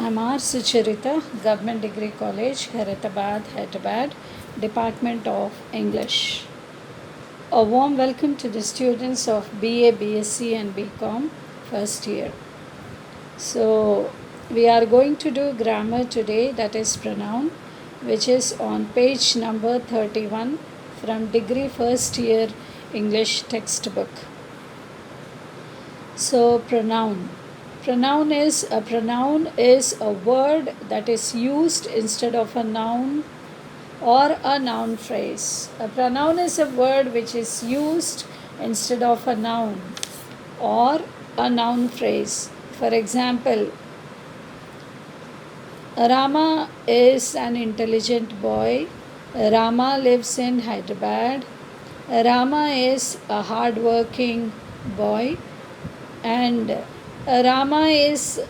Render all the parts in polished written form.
I'm R. Sucharita, Government Degree College, Khairatabad, Hyderabad, Department of English. A warm welcome to the students of BA, BSc and BCom first year. So, we are going to do grammar today, that is pronoun, which is on page number 31 from Degree First Year English textbook. So, pronoun. Pronoun is a word that is used instead of a noun or a noun phrase. A pronoun is a word which is used instead of a noun or a noun phrase. For example, Rama is an intelligent boy. Rama lives in Hyderabad. Rama is a hardworking boy. And Rama is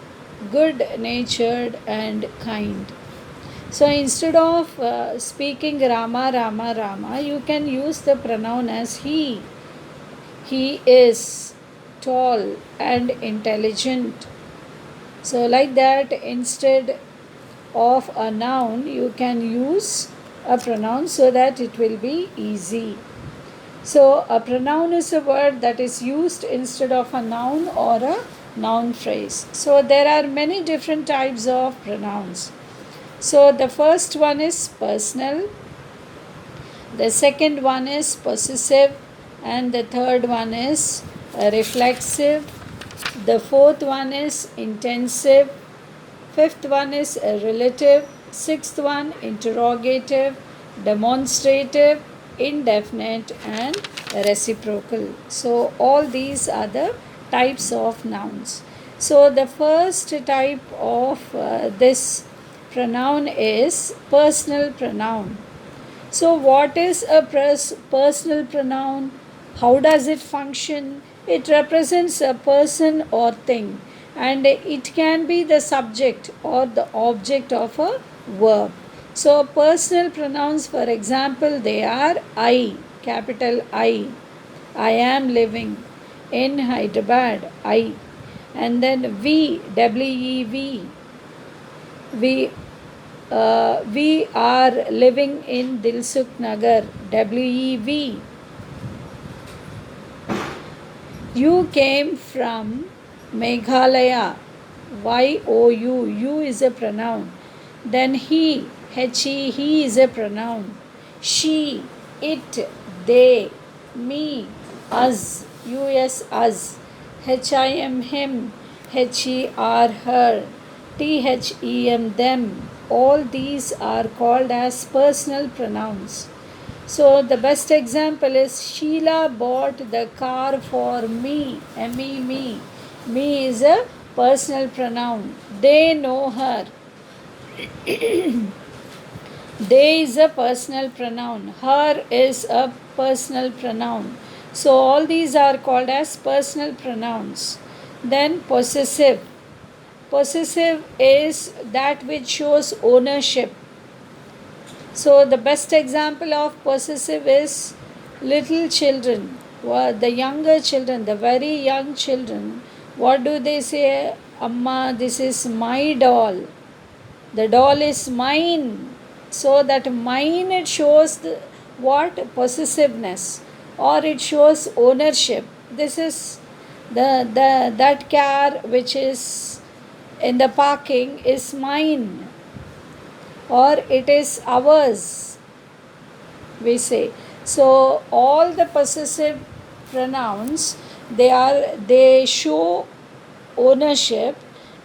good natured and kind. So instead of speaking Rama, Rama, Rama, you can use the pronoun as he. He is tall and intelligent. So, like that, instead of a noun, you can use a pronoun so that it will be easy. So, a pronoun is a word that is used instead of a noun or a noun phrase. So, there are many different types of pronouns. So, the first one is personal, the second one is possessive, and the third one is reflexive, the fourth one is intensive, fifth one is relative, sixth one interrogative, demonstrative, indefinite, and reciprocal. So, all these are the types of nouns. So, the first type of this pronoun is personal pronoun. So, what is a personal pronoun? How does it function? It represents a person or thing, and it can be the subject or the object of a verb. So, personal pronouns, for example, they are I, capital I. I am living in Hyderabad, I. And then we, W-E-V. We are living in Dilsukh Nagar, WEV. You came from Meghalaya, YOU. You is a pronoun. Then he, he is a pronoun. She, it, they, me, us, us. HIM, him, HER, her, THEM, them. All these are called as personal pronouns. So the best example is Sheila bought the car for me. Me, me. Me is a personal pronoun. They know her. They is a personal pronoun. Her is a personal pronoun. So all these are called as personal pronouns. Then possessive. Possessive is that which shows ownership. So the best example of possessive is little children, the younger children, the very young children. What do they say? Amma, this is my doll. The doll is mine. So that mine, it shows what? Possessiveness, or it shows ownership. This is that car which is in the parking is mine, or it is ours, we say. So all the possessive pronouns, they show ownership,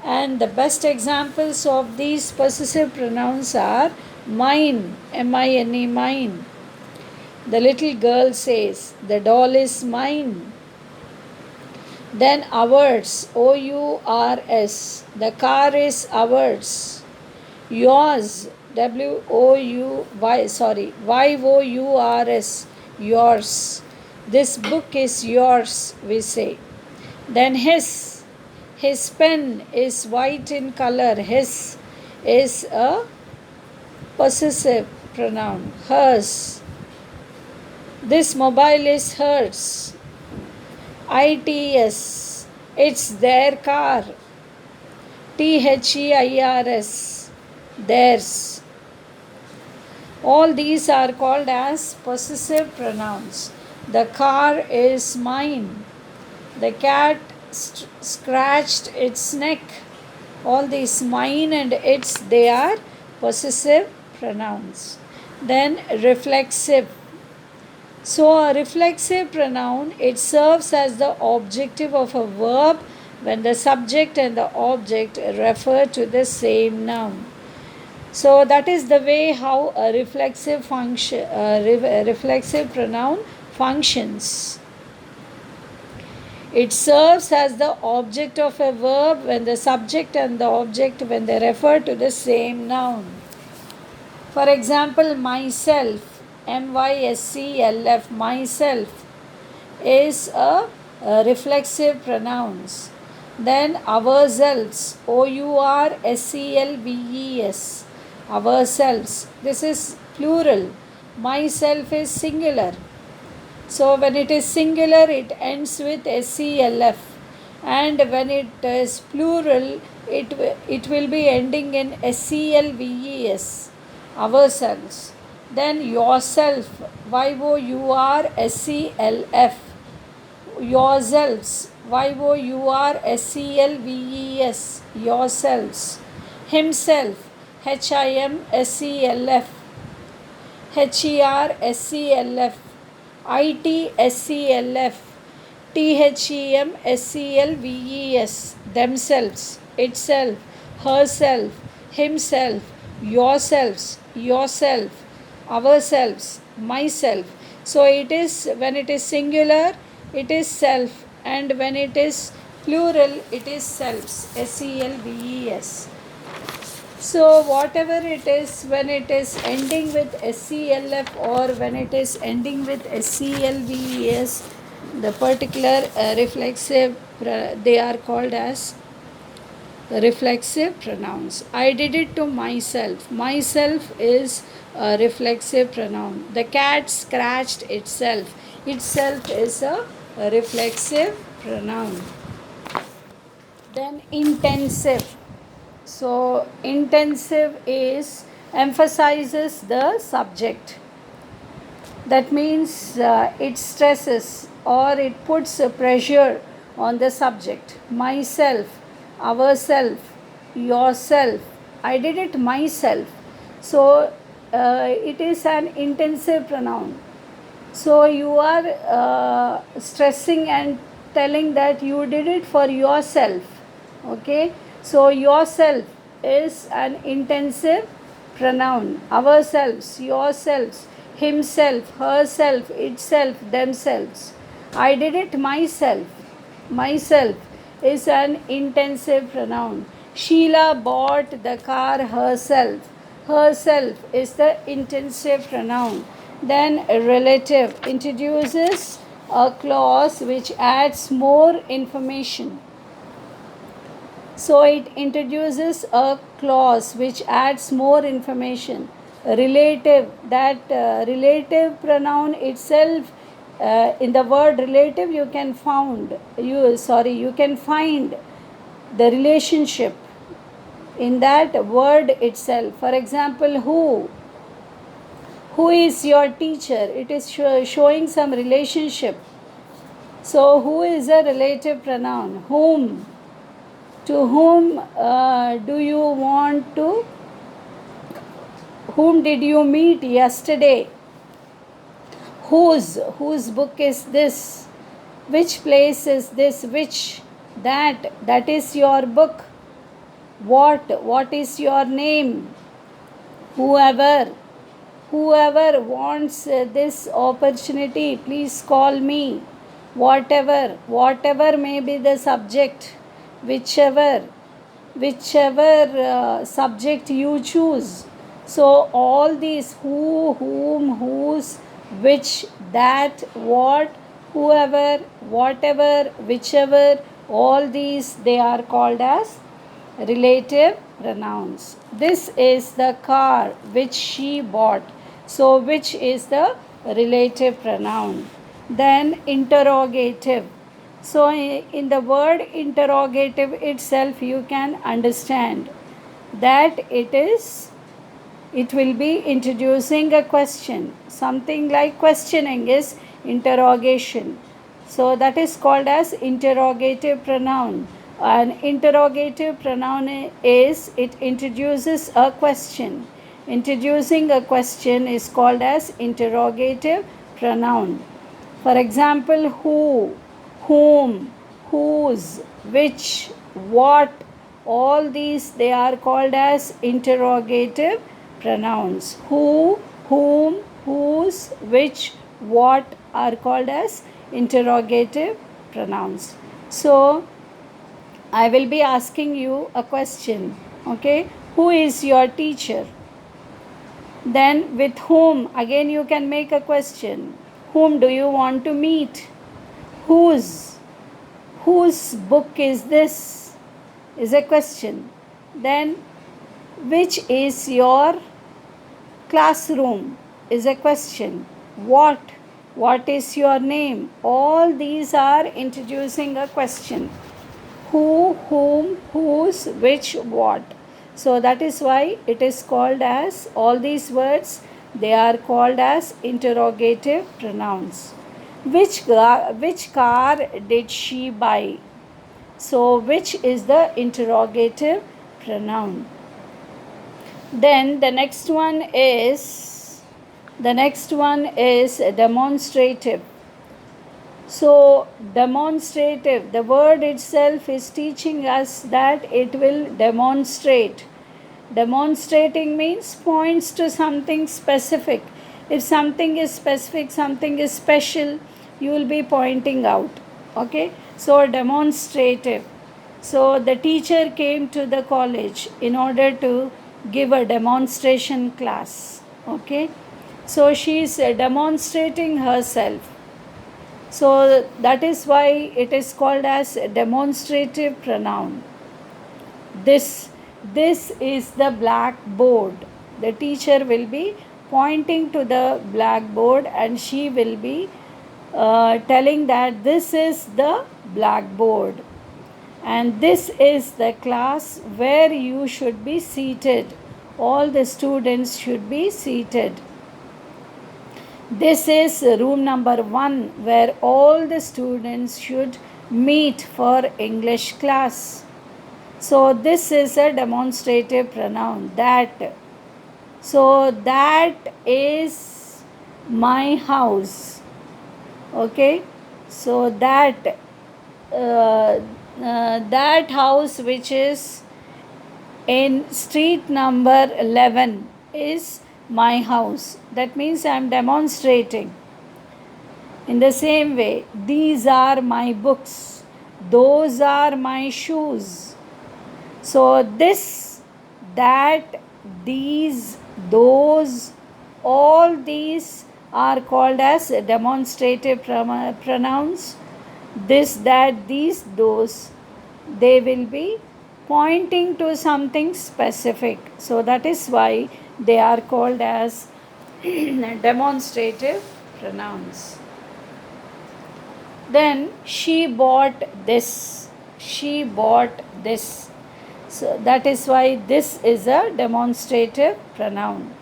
and the best examples of these possessive pronouns are mine, MINE, mine. The little girl says, the doll is mine. Then ours, OURS, the car is ours. Yours, YOURS, yours. This book is yours, we say. Then his pen is white in color. His is a possessive pronoun. Hers. This mobile is hers. ITS, it's their car. theirs, theirs. All these are called as possessive pronouns. The car is mine. The cat scratched its neck. All these mine and its, they are possessive pronouns. Then reflexive. So a reflexive pronoun, it serves as the objective of a verb when the subject and the object refer to the same noun. So that is the way how a reflexive reflexive pronoun functions. It serves as the object of a verb when the subject and the object when they refer to the same noun. For example, myself, MYSELF, myself is a reflexive pronouns. Then ourselves, OURSELVES, ourselves. This is plural. Myself is singular. So when it is singular, it ends with SELF, and when it is plural, it will be ending in SELVES, ourselves. Then yourself, YOURSELF, yourselves, YOURSELVES, yourselves. Himself, HIMSELF, HERSELF, ITSELF, THEMSELVES, themselves, itself, herself, himself, yourselves, yourself, ourselves, myself. So it is, when it is singular, it is self, and when it is plural, it is selves, SELVES. So whatever it is, when it is ending with SELF or when it is ending with SELVES, the particular reflexive, they are called as reflexive pronouns. I did it to myself. Myself is a reflexive pronoun. The cat scratched itself. Itself is a reflexive pronoun. Then intensive. So intensive is emphasizes the subject. That means it stresses or it puts a pressure on the subject. Myself, ourself, yourself. I did it myself. So it is an intensive pronoun. So you are stressing and telling that you did it for yourself. Okay. So yourself is an intensive pronoun. Ourselves, yourselves, himself, herself, itself, themselves. I did it myself. Myself is an intensive pronoun. Sheila bought the car herself. Herself is the intensive pronoun. Then relative introduces a clause which adds more information. So it introduces a clause which adds more information. Relative, that relative pronoun itself, in the word relative you can find the relationship in that word itself. For example, who is your teacher? It is showing some relationship. So who is a relative pronoun? Whom? To whom do you want to? Whom did you meet yesterday? Whose book is this? Which place is this? Which? That is your book. What is your name? Whoever wants this opportunity, please call me. Whatever may be the subject, whichever subject you choose. So all these who, whom, whose, which, that, what, whoever, whatever, whichever, all these, they are called as relative pronouns. This is the car which she bought. So which is the relative pronoun. Then interrogative. So in the word interrogative itself you can understand that it will be introducing a question. Something like questioning is interrogation. So that is called as interrogative pronoun. An interrogative pronoun is it introduces a question. Introducing a question is called as interrogative pronoun. For example, who, whom, whose, which, what, all these they are called as interrogative pronouns. Who, whom, whose, which, what are called as interrogative pronouns. So, I will be asking you a question. Okay, who is your teacher? Then, with whom? Again, you can make a question. Whom do you want to meet? Whose? Whose book is this? Is a question. Then, which is your classroom? Is a question. What? What is your name? All these are introducing a question. Who, whom, whose, which, what. So that is why it is called as, all these words, they are called as interrogative pronouns. Which car did she buy? So which is the interrogative pronoun. Then the next one is demonstrative. So demonstrative, the word itself is teaching us that it will demonstrate. Demonstrating means points to something specific. If something is specific, something is special, you will be pointing out. Okay, so demonstrative. So the teacher came to the college in order to give a demonstration class. Okay, so she is demonstrating herself. So that is why it is called as a demonstrative pronoun. This is the blackboard. The teacher will be pointing to the blackboard and she will be telling that this is the blackboard and this is the class where you should be seated. All the students should be seated. This is room number 1 where all the students should meet for English class. So this is a demonstrative pronoun, that. So that is my house. Okay, so that house which is in street number 11 is my house. That means I am demonstrating. In the same way, these are my books, those are my shoes. So this, that, these, those, all these are called as demonstrative pronouns. This, that, these, those, they will be pointing to something specific. So that is why they are called as demonstrative pronouns. Then she bought this. She bought this. So that is why this is a demonstrative pronoun.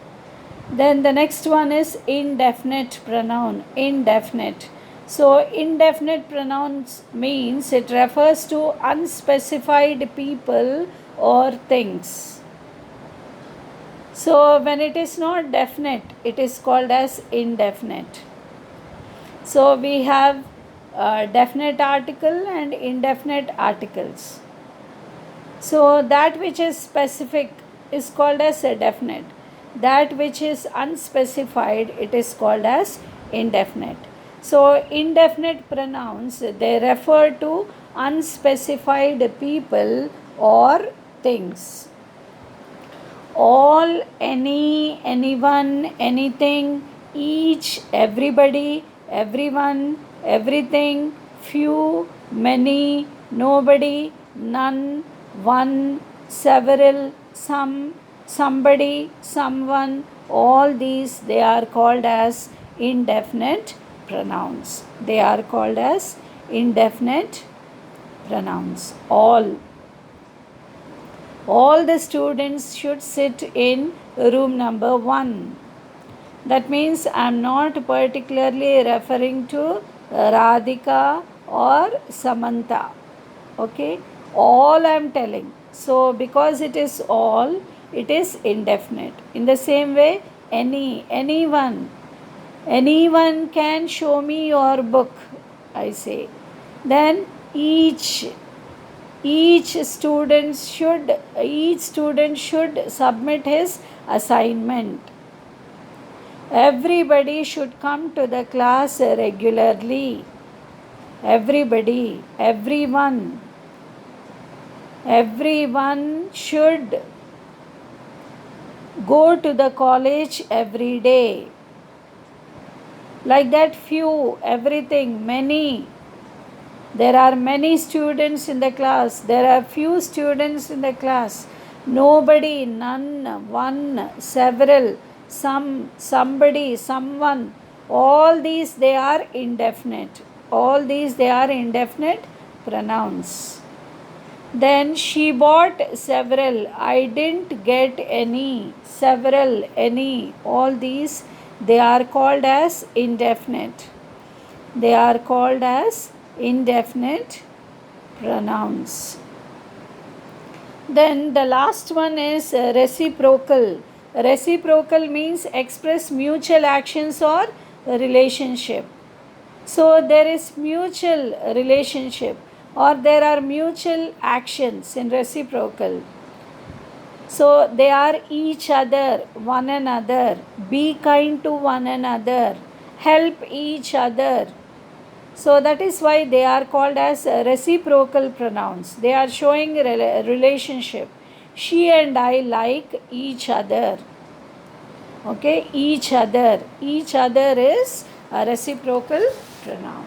Then the next one is indefinite pronoun. Indefinite. So indefinite pronouns means it refers to unspecified people or things. So when it is not definite, it is called as indefinite. So we have definite article and indefinite articles. So that which is specific is called as a definite. That which is unspecified, it is called as indefinite. So indefinite pronouns, they refer to unspecified people or things. All, any, anyone, anything, each, everybody, everyone, everything, few, many, nobody, none, one, several, some, somebody, someone, all these they are called as indefinite pronouns. They are called as indefinite pronouns. All the students should sit in room number 1. That means I am not particularly referring to Radhika or Samantha. Okay, all I am telling. So, because it is all, it is indefinite. In the same way, anyone can show me your book, I say. Then each student should submit his assignment. Everybody should come to the class regularly. Everyone should go to the college every day. Like that, few, everything, many. There are many students in the class. There are few students in the class. Nobody, none, one, several, some, somebody, someone. All these they are indefinite. All these they are indefinite pronouns. Then she bought several. I didn't get any. Several, any. All these they are called as indefinite. They are called as indefinite pronouns. Then the last one is reciprocal. Reciprocal means express mutual actions or relationship. So there is mutual relationship or there are mutual actions in reciprocal. So they are each other, one another. Be kind to one another. Help each other. So that is why they are called as reciprocal pronouns. They are showing a relationship. She and I like each other. Okay, each other. Each other is a reciprocal pronoun.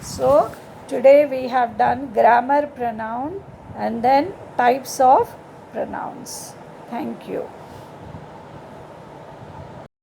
So today we have done grammar pronoun and then types of pronouns. Thank you.